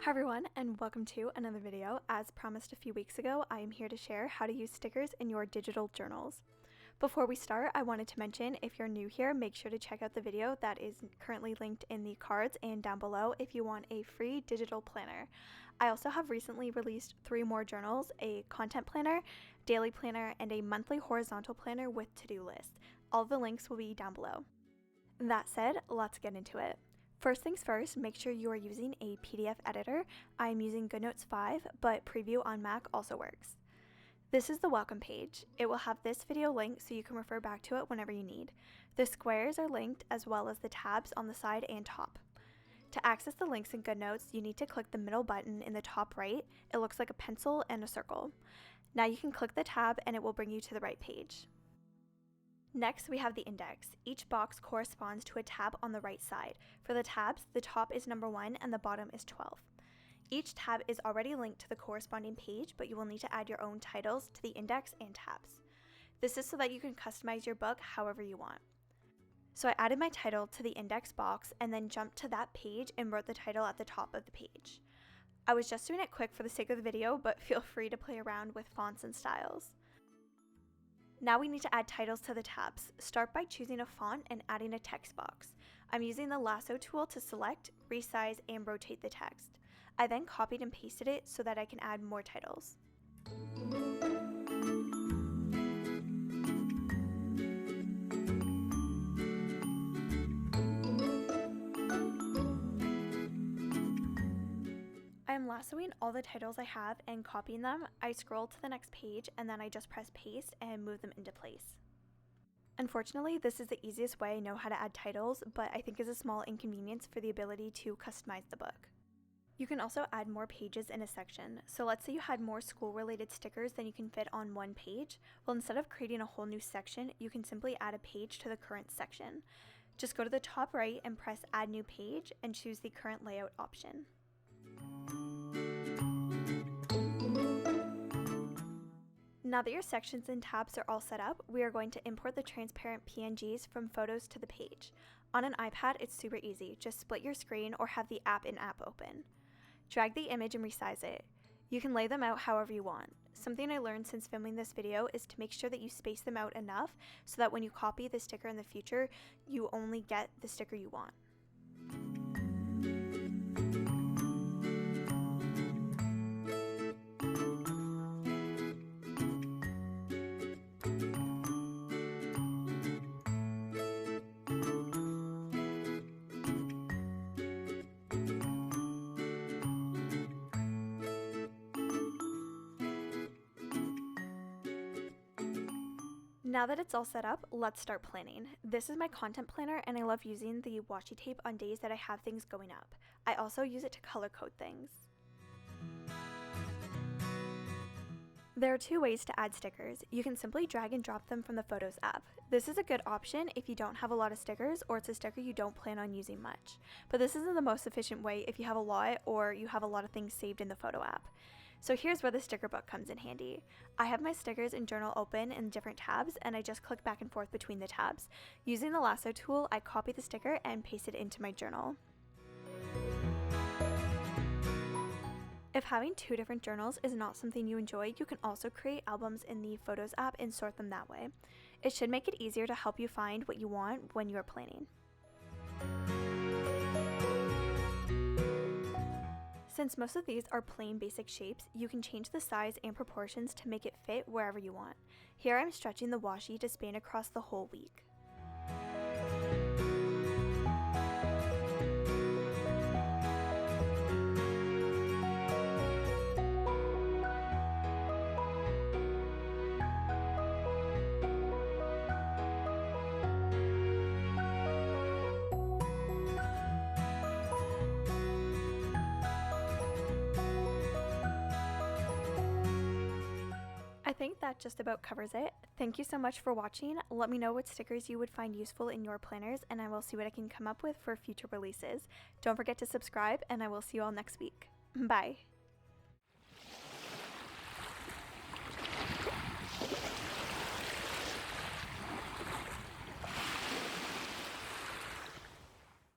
Hi everyone, and welcome to another video. As promised a few weeks ago, I am here to share how to use stickers in your digital journals. Before we start, I wanted to mention if you're new here, make sure to check out the video that is currently linked in the cards and down below if you want a free digital planner. I also have recently released 3 more journals, a content planner, daily planner, and a monthly horizontal planner with to-do list. All the links will be down below. That said, let's get into it. First things first, make sure you are using a PDF editor. I am using GoodNotes 5, but Preview on Mac also works. This is the welcome page. It will have this video link so you can refer back to it whenever you need. The squares are linked as well as the tabs on the side and top. To access the links in GoodNotes, you need to click the middle button in the top right. It looks like a pencil and a circle. Now you can click the tab and it will bring you to the right page. Next, we have the index. Each box corresponds to a tab on the right side. For the tabs, the top is number 1 and the bottom is 12. Each tab is already linked to the corresponding page, but you will need to add your own titles to the index and tabs. This is so that you can customize your book however you want. So I added my title to the index box and then jumped to that page and wrote the title at the top of the page. I was just doing it quick for the sake of the video, but feel free to play around with fonts and styles. Now we need to add titles to the tabs. Start by choosing a font and adding a text box. I'm using the lasso tool to select, resize, and rotate the text. I then copied and pasted it so that I can add more titles. I'm lassoing all the titles I have and copying them. I scroll to the next page and then I just press paste and move them into place. Unfortunately, this is the easiest way I know how to add titles, but I think is a small inconvenience for the ability to customize the book. You can also add more pages in a section. So let's say you had more school-related stickers than you can fit on one page. Well, instead of creating a whole new section, you can simply add a page to the current section. Just go to the top right and press Add New Page and choose the current layout option. Now that your sections and tabs are all set up, we are going to import the transparent PNGs from photos to the page. On an iPad, it's super easy. Just split your screen or have the app in app open. Drag the image and resize it. You can lay them out however you want. Something I learned since filming this video is to make sure that you space them out enough so that when you copy the sticker in the future, you only get the sticker you want. Now that it's all set up, let's start planning. This is my content planner and I love using the washi tape on days that I have things going up. I also use it to color code things. There are 2 ways to add stickers. You can simply drag and drop them from the Photos app. This is a good option if you don't have a lot of stickers or it's a sticker you don't plan on using much. But this isn't the most efficient way if you have a lot or you have a lot of things saved in the Photo app. So here's where the sticker book comes in handy. I have my stickers and journal open in different tabs and I just click back and forth between the tabs. Using the lasso tool, I copy the sticker and paste it into my journal. If having 2 different journals is not something you enjoy, you can also create albums in the Photos app and sort them that way. It should make it easier to help you find what you want when you are planning. Since most of these are plain basic shapes, you can change the size and proportions to make it fit wherever you want. Here I'm stretching the washi to span across the whole week. I think that just about covers it. Thank you so much for watching. Let me know what stickers you would find useful in your planners and I will see what I can come up with for future releases. Don't forget to subscribe and I will see you all next week. Bye!